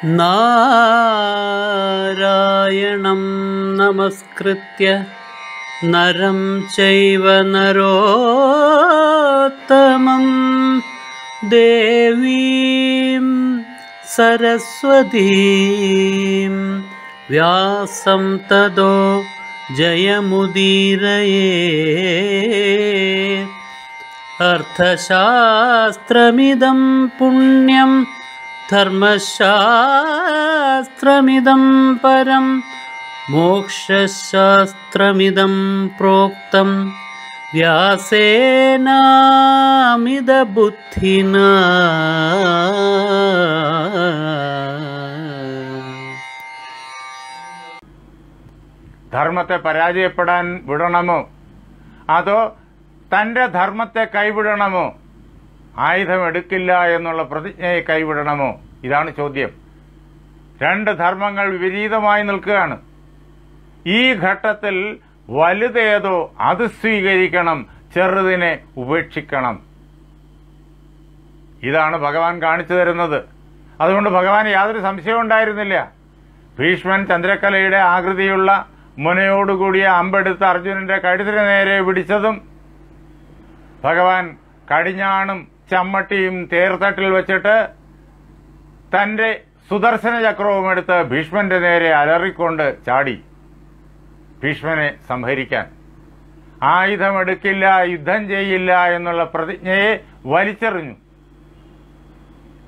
നാരായണം നമസ്കൃത്യ നരം ചൈവ നരോത്തമം ദേവീം സരസ്വതീം വ്യാസം തതോ ജയമുദീരയേ. അർത്ഥശാസ്ത്രമിദം പുണ്യം ധർമ്മശാസ്ത്രമിദം പരം മോക്ഷശാസ്ത്രമിദം പ്രോക്തം വ്യാസേനാമിതബുദ്ധിനാ. ധർമ്മത്തെ പരാജയപ്പെടാൻ വിടണമോ അതോ തൻ്റെ ധർമ്മത്തെ കൈവിടണമോ? ആയുധമെടുക്കില്ല എന്നുള്ള പ്രതിജ്ഞയെ കൈവിടണമോ? ഇതാണ് ചോദ്യം. രണ്ട് ധർമ്മങ്ങൾ വിപരീതമായി നിൽക്കുകയാണ്. ഈ ഘട്ടത്തിൽ വലുതേതോ അത് സ്വീകരിക്കണം, ചെറുതിനെ ഉപേക്ഷിക്കണം. ഇതാണ് ഭഗവാൻ കാണിച്ചു തരുന്നത്. അതുകൊണ്ട് ഭഗവാൻ യാതൊരു സംശയവും ഉണ്ടായിരുന്നില്ല. ഭീഷ്മൻ ചന്ദ്രക്കലയുടെ ആകൃതിയുള്ള മുനയോടുകൂടിയ അമ്പെടുത്ത് അർജുനന്റെ കഴുത്തിന് നേരെ പിടിച്ചതും ഭഗവാൻ കടിഞ്ഞാണും ചമ്മട്ടിയും തേർത്തട്ടിൽ വെച്ചിട്ട് തന്റെ സുദർശന ചക്രവും എടുത്ത് ഭീഷ്മന്റെ നേരെ അലറിക്കൊണ്ട് ചാടി ഭീഷ്മനെ സംഹരിക്കാൻ. ആയുധമെടുക്കില്ല, യുദ്ധം ചെയ്യില്ല എന്നുള്ള പ്രതിജ്ഞയെ വലിച്ചെറിഞ്ഞു.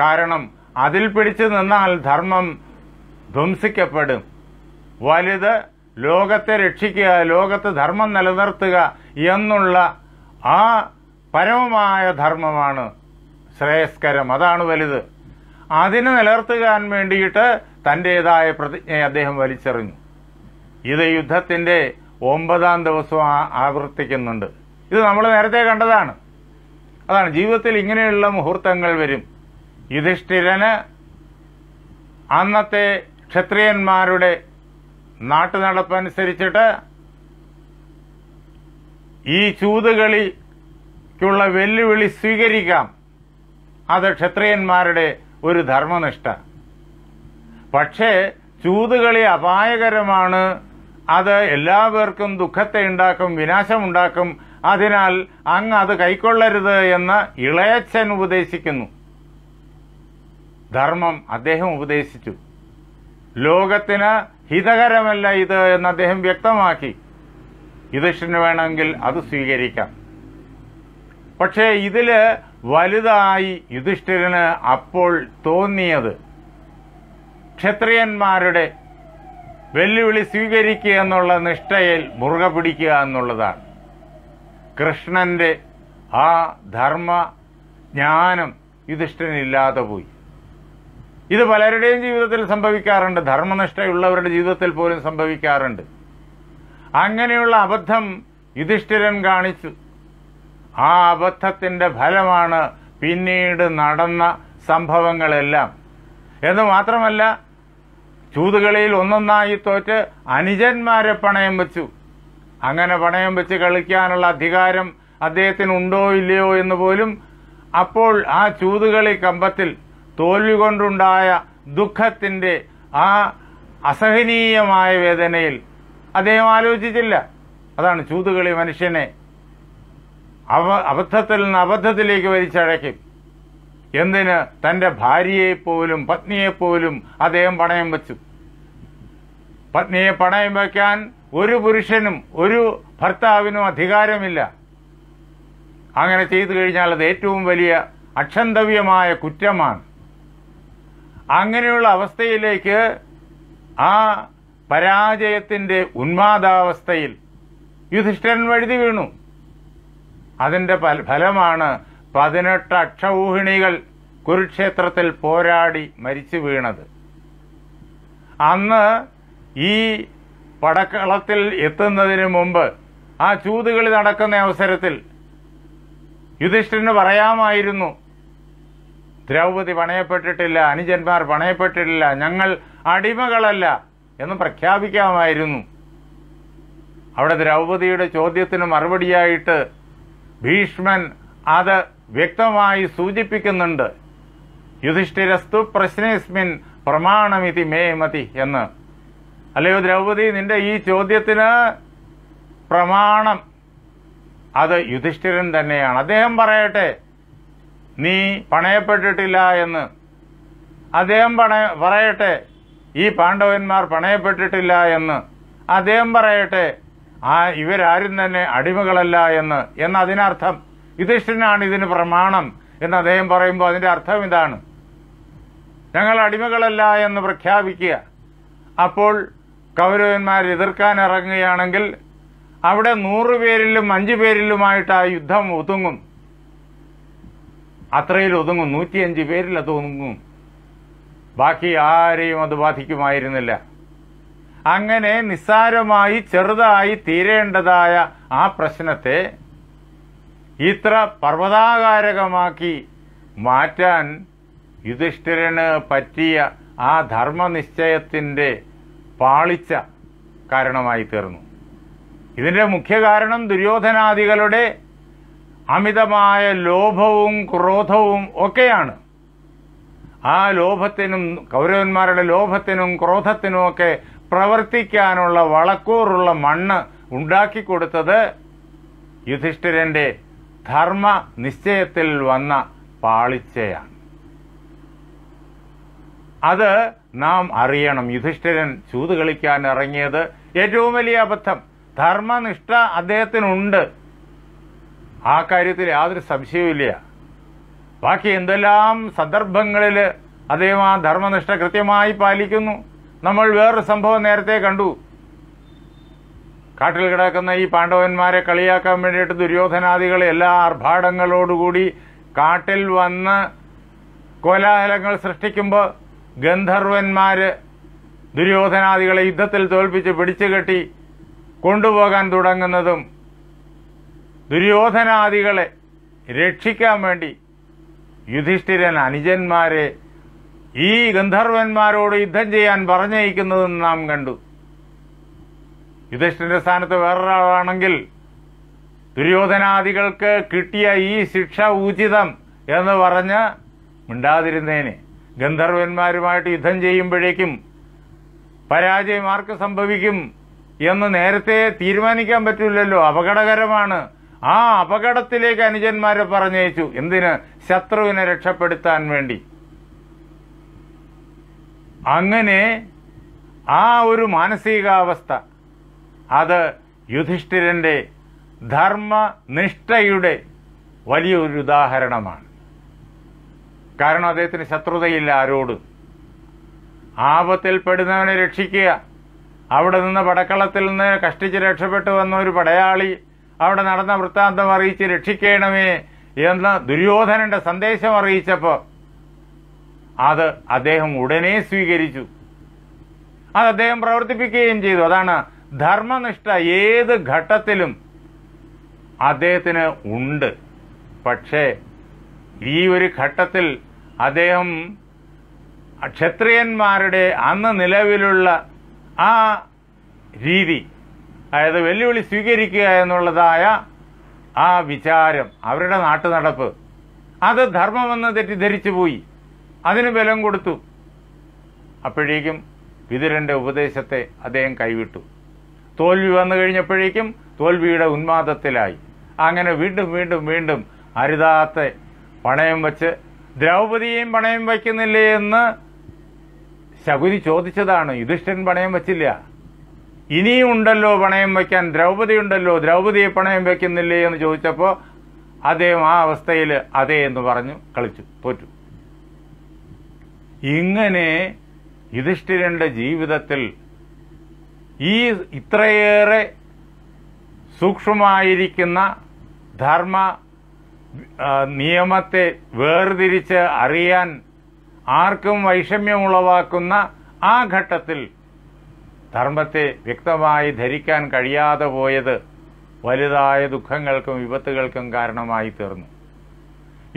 കാരണം അതിൽ പിടിച്ചു നിന്നാൽ ധർമ്മം ധ്വംസിക്കപ്പെടും. വലുത് ലോകത്തെ രക്ഷിക്കുക, ലോകത്ത് ധർമ്മം നിലനിർത്തുക എന്നുള്ള ആ പരമമായ ധർമ്മമാണ് ശ്രേയസ്കരം. അതാണ് വലുത്. അതിനെ നിലനിർത്തുവാൻ വേണ്ടിയിട്ട് തൻ്റെതായ പ്രതിജ്ഞയെ അദ്ദേഹം വലിച്ചെറിഞ്ഞു. ഇത് യുദ്ധത്തിന്റെ 9-ാം ദിവസം ആവർത്തിക്കുന്നുണ്ട്. ഇത് നമ്മൾ നേരത്തെ കണ്ടതാണ്. അതാണ് ജീവിതത്തിൽ ഇങ്ങനെയുള്ള മുഹൂർത്തങ്ങൾ വരും. യുധിഷ്ഠിരന് അന്നത്തെ ക്ഷത്രിയന്മാരുടെ നാട്ടുനടപ്പനുസരിച്ചിട്ട് ഈ ചൂതുകളിക്കുള്ള വെല്ലുവിളി സ്വീകരിക്കാം. അത് ക്ഷത്രിയന്മാരുടെ ഒരു ധർമ്മനിഷ്ഠ. പക്ഷേ ചൂതുകളി അപായകരമാണ്. അത് എല്ലാവർക്കും ദുഃഖത്തെ ഉണ്ടാക്കും, വിനാശമുണ്ടാക്കും. അതിനാൽ അങ്ങ് അത് കൈക്കൊള്ളരുത് എന്ന് ഇളയച്ഛൻ ഉപദേശിക്കുന്നു. ധർമ്മം അദ്ദേഹം ഉപദേശിച്ചു. ലോകത്തിന് ഹിതകരമല്ല ഇത് എന്ന് അദ്ദേഹം വ്യക്തമാക്കി. യുധിഷ്ഠിരന് വേണമെങ്കിൽ അത് സ്വീകരിക്കാം. പക്ഷേ ഇതില് വലുതായി യുധിഷ്ഠിരന് അപ്പോൾ തോന്നിയത് ക്ഷത്രിയന്മാരുടെ വെല്ലുവിളി സ്വീകരിക്കുക എന്നുള്ള നിഷ്ഠയിൽ മുറുകെ പിടിക്കുക എന്നുള്ളതാണ്. കൃഷ്ണന്റെ ആ ധർമ്മ ജ്ഞാനം യുധിഷ്ഠിരനില്ലാതെ പോയി. ഇത് പലരുടെയും ജീവിതത്തിൽ സംഭവിക്കാറുണ്ട്. ധർമ്മനിഷ്ഠയുള്ളവരുടെ ജീവിതത്തിൽ പോലും സംഭവിക്കാറുണ്ട്. അങ്ങനെയുള്ള അബദ്ധം യുധിഷ്ഠിരൻ കാണിച്ചു. ആ അബദ്ധത്തിന്റെ ഫലമാണ് പിന്നീട് നടന്ന സംഭവങ്ങളെല്ലാം. എന്ന് മാത്രമല്ല, ചൂതുകളിയിൽ ഒന്നൊന്നായി തോറ്റ് അനുജന്മാരെ പണയം വെച്ചു. അങ്ങനെ പണയം വെച്ച് കളിക്കാനുള്ള അധികാരം അദ്ദേഹത്തിനുണ്ടോ ഇല്ലയോ എന്ന് പോലും അപ്പോൾ ആ ചൂതുകളി കമ്പത്തിൽ തോൽവി കൊണ്ടുണ്ടായ ദുഃഖത്തിന്റെ ആ അസഹനീയമായ വേദനയിൽ അദ്ദേഹം ആലോചിച്ചില്ല. അതാണ് ചൂതുകളി മനുഷ്യനെ അബദ്ധത്തിൽ നിന്ന് അബദ്ധത്തിലേക്ക് വലിച്ചഴയ്ക്കും. എന്തിന്? തന്റെ ഭാര്യയെപ്പോലും പത്നിയെപ്പോലും അദ്ദേഹം പണയം വെച്ചു. പത്നിയെ പണയം വയ്ക്കാൻ ഒരു പുരുഷനും ഒരു ഭർത്താവിനും അധികാരമില്ല. അങ്ങനെ ചെയ്തു കഴിഞ്ഞാൽ അത് ഏറ്റവും വലിയ അക്ഷന്തവ്യമായ കുറ്റമാണ്. അങ്ങനെയുള്ള അവസ്ഥയിലേക്ക് ആ പരാജയത്തിന്റെ ഉന്മാദാവസ്ഥയിൽ യുധിഷ്ഠിരൻ വഴുതി വീണു. അതിന്റെ ഫലമാണ് 18 അക്ഷൗഹിണികൾ കുരുക്ഷേത്രത്തിൽ പോരാടി മരിച്ചു വീണത്. അന്ന് ഈ പടക്കളത്തിൽ എത്തുന്നതിന് മുമ്പ് ആ ചൂതുകളി നടക്കുന്ന അവസരത്തിൽ യുധിഷ്ഠിരന് പറയാമായിരുന്നു, ദ്രൗപദി പണയപ്പെട്ടിട്ടില്ല, അനുജന്മാർ പണയപ്പെട്ടിട്ടില്ല, ഞങ്ങൾ അടിമകളല്ല എന്ന് പ്രഖ്യാപിക്കാമായിരുന്നു. അവിടെ ദ്രൗപദിയുടെ ചോദ്യത്തിന് മറുപടിയായിട്ട് ഭീഷ്മൻ അത് വ്യക്തമായി സൂചിപ്പിക്കുന്നുണ്ട്. യുധിഷ്ഠിരസ്തു പ്രശ്നേസ്മിൻ പ്രമാണമിതി മേ മതി എന്ന്. അല്ലയോ ദ്രൗപദി, നിന്റെ ഈ ചോദ്യത്തിന് പ്രമാണം അത് യുധിഷ്ഠിരൻ തന്നെയാണ്. അദ്ദേഹം പറയട്ടെ നീ പണയപ്പെട്ടിട്ടില്ല എന്ന്. അദ്ദേഹം പറയട്ടെ ഈ പാണ്ഡവന്മാർ പണയപ്പെട്ടിട്ടില്ല എന്ന്. അദ്ദേഹം പറയട്ടെ ഇവരാരും തന്നെ അടിമകളല്ല എന്ന് അതിനർത്ഥം. യുധിഷ്ഠിരനാണ് ഇതിന് പ്രമാണം എന്ന് അദ്ദേഹം പറയുമ്പോൾ അതിൻ്റെ അർത്ഥം ഇതാണ്: ഞങ്ങൾ അടിമകളല്ല എന്ന് പ്രഖ്യാപിക്കുക. അപ്പോൾ കൗരവന്മാർ എതിർക്കാൻ ഇറങ്ങുകയാണെങ്കിൽ അവിടെ 100 പേരിലും 5 പേരിലുമായിട്ട് ആ യുദ്ധം ഒതുങ്ങും. അത്രയിൽ ഒതുങ്ങും, 105 പേരിൽ അത് ഒതുങ്ങും. ബാക്കി ആരെയും അത് ബാധിക്കുമായിരുന്നില്ല. അങ്ങനെ നിസ്സാരമായി ചെറുതായി തീരേണ്ടതായ ആ പ്രശ്നത്തെ ഇത്ര പർവ്വതാകാരകമാക്കി മാറ്റാൻ യുധിഷ്ഠിരന് പറ്റിയ ആ ധർമ്മനിശ്ചയത്തിൻ്റെ പാളിച്ച കാരണമായി തീർന്നു. ഇതിൻ്റെ മുഖ്യ കാരണം ദുര്യോധനാദികളുടെ അമിതമായ ലോഭവും ക്രോധവും ഒക്കെയാണ്. ആ ലോഭത്തിനും കൗരവന്മാരുടെ ലോഭത്തിനും ക്രോധത്തിനും ഒക്കെ പ്രവർത്തിക്കാനുള്ള വളക്കൂറുള്ള മണ്ണ് ഉണ്ടാക്കിക്കൊടുത്തത് യുധിഷ്ഠിരന്റെ ധർമ്മ നിശ്ചയത്തിൽ വന്ന പാളിച്ചയാണ്. അത് നാം അറിയണം. യുധിഷ്ഠിരൻ ചൂത് കളിക്കാൻ ഇറങ്ങിയത് ഏറ്റവും വലിയ അബദ്ധം. ധർമ്മനിഷ്ഠ അദ്ദേഹത്തിനുണ്ട്, ആ കാര്യത്തിൽ യാതൊരു സംശയവുമില്ല. ബാക്കി എന്തെല്ലാം സന്ദർഭങ്ങളിൽ അദ്ദേഹം ആ ധർമ്മനിഷ്ഠ കൃത്യമായി പാലിക്കുന്നു. നമ്മൾ വേറൊരു സംഭവം നേരത്തെ കണ്ടു. കാട്ടിൽ കിടക്കുന്ന ഈ പാണ്ഡവന്മാരെ കളിയാക്കാൻ വേണ്ടിയിട്ട് ദുര്യോധനാദികൾ എല്ലാ ആർഭാടങ്ങളോടുകൂടി കാട്ടിൽ വന്ന് കോലാഹലങ്ങൾ സൃഷ്ടിക്കുമ്പോൾ ഗന്ധർവന്മാര് ദുര്യോധനാദികളെ യുദ്ധത്തിൽ തോൽപ്പിച്ച് പിടിച്ചുകെട്ടി കൊണ്ടുപോകാൻ തുടങ്ങുന്നതും ദുര്യോധനാദികളെ രക്ഷിക്കാൻ വേണ്ടി യുധിഷ്ഠിരൻ അനുജന്മാരെ ഈ ഗന്ധർവന്മാരോട് യുദ്ധം ചെയ്യാൻ പറഞ്ഞയക്കുന്നതും നാം കണ്ടു. യുധിഷ്ഠിരന്റെ സ്ഥാനത്ത് വേറൊരാളാണെങ്കിൽ ദുര്യോധനാദികൾക്ക് കിട്ടിയ ഈ ശിക്ഷ ഉചിതം എന്ന് പറഞ്ഞ് മിണ്ടാതിരുന്നേനെ. ഗന്ധർവന്മാരുമായിട്ട് യുദ്ധം ചെയ്യുമ്പോഴേക്കും പരാജയം ആർക്ക് സംഭവിക്കും എന്ന് നേരത്തെ തീരുമാനിക്കാൻ പറ്റില്ലല്ലോ, അപകടകരമാണ്. ആ അപകടത്തിലേക്ക് അനുജന്മാരെ പറഞ്ഞയച്ചു. എന്തിന്? ശത്രുവിനെ രക്ഷപ്പെടുത്താൻ വേണ്ടി. അങ്ങനെ ആ ഒരു മാനസികാവസ്ഥ അത് യുധിഷ്ഠിരന്റെ ധർമ്മനിഷ്ഠയുടെ വലിയൊരു ഉദാഹരണമാണ്. കാരണം അദ്ദേഹത്തിന് ശത്രുതയില്ല ആരോട്. ആപത്തിൽപ്പെടുന്നവനെ രക്ഷിക്കുക. അവിടെ നിന്ന് പടക്കളത്തിൽ നിന്ന് കഷ്ടിച്ച് രക്ഷപ്പെട്ടു വന്ന ഒരു പടയാളി അവിടെ നടന്ന വൃത്താന്തം അറിയിച്ച് രക്ഷിക്കണമേ എന്ന് ദുര്യോധനന്റെ സന്ദേശം അറിയിച്ചപ്പോൾ അത് അദ്ദേഹം ഉടനെ സ്വീകരിച്ചു. അത് അദ്ദേഹം പ്രവർത്തിപ്പിക്കുകയും ചെയ്തു. അതാണ് ധർമ്മനിഷ്ഠ. ഏത് ഘട്ടത്തിലും അദ്ദേഹത്തിന് ഉണ്ട്. പക്ഷേ ഈ ഒരു ഘട്ടത്തിൽ അദ്ദേഹം ക്ഷത്രിയന്മാരുടെ അന്ന് നിലവിലുള്ള ആ രീതി, അതായത് വെല്ലുവിളി സ്വീകരിക്കുക എന്നുള്ളതായ ആ വിചാരം, അവരുടെ നാട്ടുനടപ്പ്, അത് ധർമ്മമെന്ന് തെറ്റിദ്ധരിച്ചു പോയി. അതിന് ബലം കൊടുത്തു. അപ്പോഴേക്കും വിതുരന്റെ ഉപദേശത്തെ അദ്ദേഹം കൈവിട്ടു. തോൽവി വന്നു കഴിഞ്ഞപ്പോഴേക്കും തോൽവിയുടെ ഉന്മാദത്തിലായി. അങ്ങനെ വീണ്ടും വീണ്ടും വീണ്ടും അരുതാത്ത പണയം വച്ച് ദ്രൗപദിയെയും പണയം വയ്ക്കുന്നില്ലേ എന്ന് ശകുനി ചോദിച്ചതാണ്. യുധിഷ്ഠിരൻ പണയം വച്ചില്ല. ഇനിയും ഉണ്ടല്ലോ പണയം വയ്ക്കാൻ, ദ്രൗപദി ഉണ്ടല്ലോ, ദ്രൗപദിയെ പണയം വയ്ക്കുന്നില്ലേ എന്ന് ചോദിച്ചപ്പോൾ അദ്ദേഹം ആ അവസ്ഥയിൽ അതേ എന്ന് പറഞ്ഞു കളിച്ചു, തോറ്റു. ഇങ്ങനെ യുധിഷ്ഠിരന്റെ ജീവിതത്തിൽ ഈ ഇത്രയേറെ സൂക്ഷ്മമായിരിക്കുന്ന ധർമ്മ നിയമത്തെ വേർതിരിച്ച് അറിയാൻ ആർക്കും വൈഷമ്യമുളവാക്കുന്ന ആ ഘട്ടത്തിൽ ധർമ്മത്തെ വ്യക്തമായി ധരിക്കാൻ കഴിയാതെ പോയത് വലുതായ ദുഃഖങ്ങൾക്കും വിപത്തുകൾക്കും കാരണമായി തീർന്നു.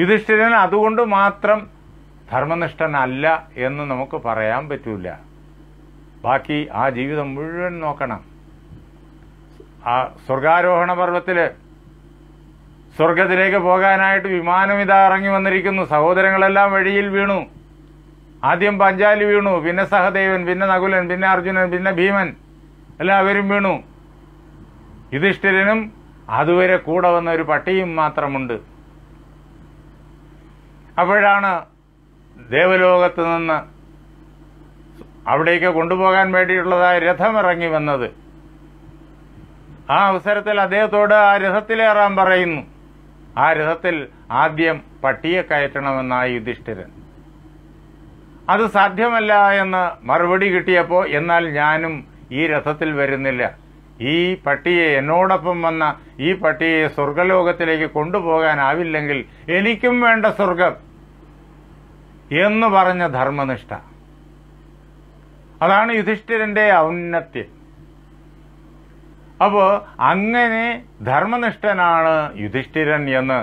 യുധിഷ്ഠിരൻ അതുകൊണ്ട് മാത്രം ധർമ്മനിഷ്ഠനല്ല എന്ന് നമുക്ക് പറയാൻ പറ്റൂല. ബാക്കി ആ ജീവിതം മുഴുവൻ നോക്കണം. ആ സ്വർഗാരോഹണ പർവ്വത്തില് സ്വർഗത്തിലേക്ക് പോകാനായിട്ട് വിമാനം ഇതാ ഇറങ്ങി വന്നിരിക്കുന്നു. സഹോദരങ്ങളെല്ലാം വഴിയിൽ വീണു. ആദ്യം പാഞ്ചാലി വീണു, പിന്നെ സഹദേവൻ, പിന്നെ നകുലൻ, പിന്നെ അർജുനൻ, പിന്നെ ഭീമൻ, എല്ലാവരും വീണു. യുധിഷ്ഠിരനും അതുവരെ കൂടെ വന്ന ഒരു പട്ടിയും മാത്രമുണ്ട്. അപ്പോഴാണ് ദേവലോകത്ത് നിന്ന് അവിടേക്ക് കൊണ്ടുപോകാൻ വേണ്ടിയിട്ടുള്ളതായ രഥമിറങ്ങി വന്നത്. ആ അവസരത്തിൽ അദ്ദേഹത്തോട് ആ രഥത്തിലേറാൻ പറയുന്നു. ആ രഥത്തിൽ ആദ്യം പട്ടിയെ കയറ്റണമെന്നായി യുധിഷ്ഠിരൻ. അത് സാധ്യമല്ല എന്ന് മറുപടി കിട്ടിയപ്പോൾ, എന്നാൽ ഞാനും ഈ രഥത്തിൽ വരുന്നില്ല, ഈ പട്ടിയെ, എന്നോടൊപ്പം വന്ന ഈ പട്ടിയെ സ്വർഗലോകത്തിലേക്ക് കൊണ്ടുപോകാനാവില്ലെങ്കിൽ എനിക്കും വേണ്ട സ്വർഗം എന്ന് പറഞ്ഞ ധർമ്മനിഷ്ഠ. അതാണ് യുധിഷ്ഠിരന്റെ ഔന്നത്യം. അപ്പോ അങ്ങനെ ധർമ്മനിഷ്ഠനാണ് യുധിഷ്ഠിരൻ എന്ന്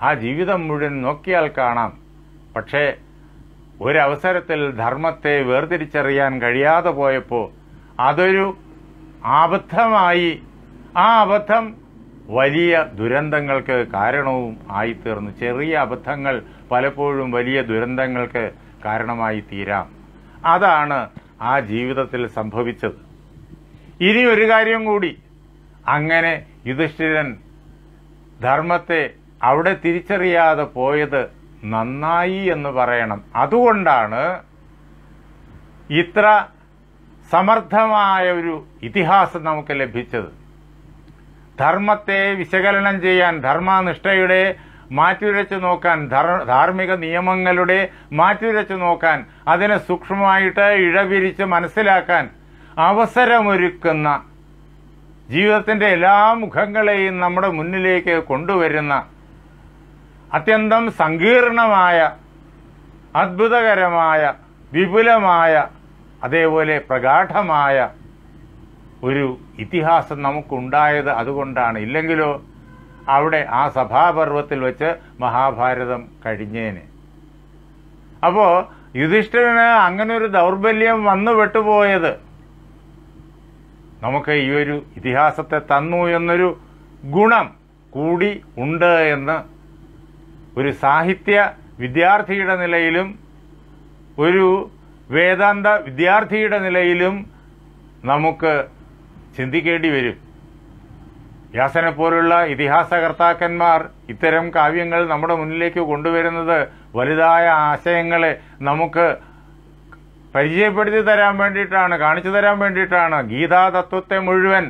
ആ ജീവിതം മുഴുവൻ നോക്കിയാൽ കാണാം. പക്ഷേ ഒരവസരത്തിൽ ധർമ്മത്തെ വേർതിരിച്ചറിയാൻ കഴിയാതെ പോയപ്പോൾ അതൊരു അബദ്ധമായി. ആ അബദ്ധം വലിയ ദുരന്തങ്ങൾക്ക് കാരണവും ആയിത്തീർന്നു. ചെറിയ അബദ്ധങ്ങൾ പലപ്പോഴും വലിയ ദുരന്തങ്ങൾക്ക് കാരണമായി തീരാം. അതാണ് ആ ജീവിതത്തിൽ സംഭവിച്ചത്. ഇനി ഒരു കാര്യം കൂടി, അങ്ങനെ യുധിഷ്ഠിരൻ ധർമ്മത്തെ അവിടെ തിരിച്ചറിയാതെ പോയത് നന്നായി എന്ന് പറയണം. അതുകൊണ്ടാണ് ഇത്ര സമർത്ഥമായ ഒരു ഇതിഹാസം നമുക്ക് ലഭിച്ചത്. ധർമ്മത്തെ വിശകലനം ചെയ്യാൻ, ധർമ്മനിഷ്ഠയുടെ മാറ്റുരച്ചു നോക്കാൻ, ധാർമ്മിക നിയമങ്ങളുടെ മാറ്റുരച്ചു നോക്കാൻ, അതിനെ സൂക്ഷ്മമായിട്ട് ഇഴപിരിച്ച് മനസ്സിലാക്കാൻ അവസരമൊരുക്കുന്ന, ജീവിതത്തിന്റെ എല്ലാ മുഖങ്ങളെയും നമ്മുടെ മുന്നിലേക്ക് കൊണ്ടുവരുന്ന അത്യന്തം സങ്കീർണമായ, അത്ഭുതകരമായ, വിപുലമായ, അതേപോലെ പ്രഗാഢമായ ഒരു ഇതിഹാസം നമുക്കുണ്ടായത് അതുകൊണ്ടാണ്. ഇല്ലെങ്കിലോ അവിടെ ആ സഭാപർവത്തിൽ വെച്ച് മഹാഭാരതം കഴിഞ്ഞേനെ. അപ്പോ യുധിഷ്ഠിരന് അങ്ങനെ ഒരു ദൗർബല്യം വന്നു പെട്ടുപോയത് നമുക്ക് ഈ ഒരു ഇതിഹാസത്തെ തന്നു എന്നൊരു ഗുണം കൂടി ഉണ്ട് എന്ന് ഒരു സാഹിത്യ വിദ്യാർത്ഥിയുടെ നിലയിലും ഒരു വേദാന്ത വിദ്യാർത്ഥിയുടെ നിലയിലും നമുക്ക് ചിന്തിക്കേണ്ടി വരും. വ്യാസനെ പോലുള്ള ഇതിഹാസകർത്താക്കന്മാർ ഇത്തരം കാവ്യങ്ങൾ നമ്മുടെ മുന്നിലേക്ക് കൊണ്ടുവരുന്നത് വലുതായ ആശയങ്ങളെ നമുക്ക് പരിചയപ്പെടുത്തി തരാൻ വേണ്ടിയിട്ടാണ്, കാണിച്ചു തരാൻ വേണ്ടിയിട്ടാണ്. ഗീതാതത്വത്തെ മുഴുവൻ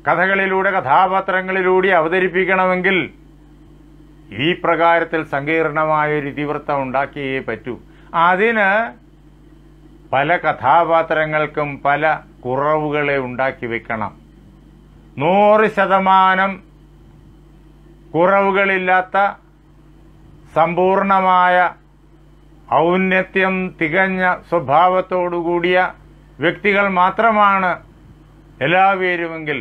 കഥകളിലൂടെ, കഥാപാത്രങ്ങളിലൂടെ അവതരിപ്പിക്കണമെങ്കിൽ ഈ പ്രകാരത്തിൽ സങ്കീർണമായൊരു ഇതിവൃത്തം ഉണ്ടാക്കിയേ പറ്റൂ. അതിന് പല കഥാപാത്രങ്ങൾക്കും പല കുറവുകളെ ഉണ്ടാക്കി വെക്കണം. 100% കുറവുകളില്ലാത്ത സമ്പൂർണമായ ഔന്നത്യം തികഞ്ഞ സ്വഭാവത്തോടുകൂടിയ വ്യക്തികൾ മാത്രമാണ് എല്ലാവരുമെങ്കിൽ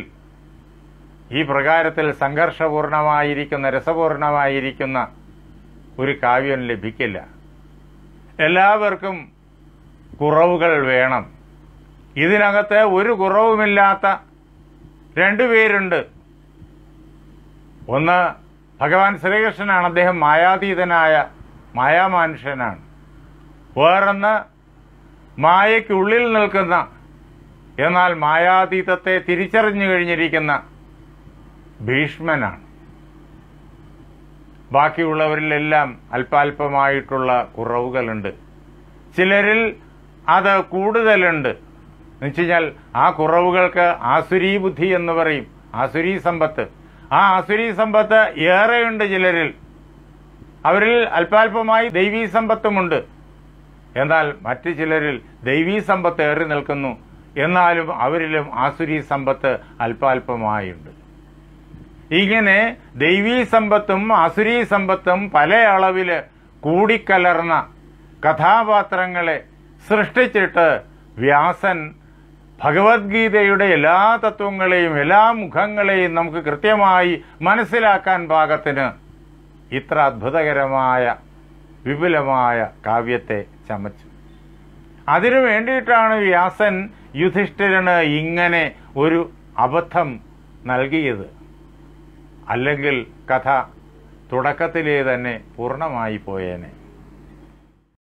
ഈ പ്രകാരത്തിൽ സംഘർഷപൂർണമായിരിക്കുന്ന, രസപൂർണമായിരിക്കുന്ന ഒരു കാവ്യം ലഭിക്കില്ല. എല്ലാവർക്കും കുറവുകൾ വേണം. ഇതിനകത്ത് ഒരു കുറവുമില്ലാത്ത രണ്ടുപേരുണ്ട്. ഒന്ന് ഭഗവാൻ ശ്രീകൃഷ്ണനാണ്, അദ്ദേഹം മായാതീതനായ മായാമനുഷ്യനാണ്. വേറൊന്ന് മായയ്ക്കുള്ളിൽ നിൽക്കുന്ന, എന്നാൽ മായാതീതത്തെ തിരിച്ചറിഞ്ഞു കഴിഞ്ഞിരിക്കുന്ന ഭീഷ്മനാണ്. ബാക്കിയുള്ളവരിലെല്ലാം അല്പാൽപമായിട്ടുള്ള കുറവുകളുണ്ട്. ചിലരിൽ അത് കൂടുതലുണ്ട്. എന്നുവെച്ചുകഴിഞ്ഞാൽ ആ കുറവുകൾക്ക് ആസുരീ ബുദ്ധി എന്ന് പറയും, ആസുരീ സമ്പത്ത്. ആ ആസുരീ സമ്പത്ത് ഏറെയുണ്ട് ചിലരിൽ. അവരിൽ അല്പാൽപമായി ദൈവീ സമ്പത്തുമുണ്ട്. എന്നാൽ മറ്റു ചിലരിൽ ദൈവീ സമ്പത്ത് ഏറി നിൽക്കുന്നു, എന്നാലും അവരിലും ആസുരീ സമ്പത്ത് അല്പാൽപമായുണ്ട്. ഇങ്ങനെ ദൈവീ സമ്പത്തും ആസുരീ സമ്പത്തും പല അളവില് കൂടിക്കലർന്ന കഥാപാത്രങ്ങളെ സൃഷ്ടിച്ചിട്ട് വ്യാസൻ ഭഗവത്ഗീതയുടെ എല്ലാ തത്വങ്ങളെയും എല്ലാ മുഖങ്ങളെയും നമുക്ക് കൃത്യമായി മനസ്സിലാക്കാൻ പാകത്തിന് ഇത്ര അത്ഭുതകരമായ വിപുലമായ കാവ്യത്തെ ചമച്ചു. അതിനു വേണ്ടിയിട്ടാണ് വ്യാസൻ യുധിഷ്ഠിരന് ഇങ്ങനെ ഒരു അബദ്ധം നൽകിയത്. അല്ലെങ്കിൽ കഥ തുടക്കത്തിലേ തന്നെ പൂർണ്ണമായി പോയേനെ.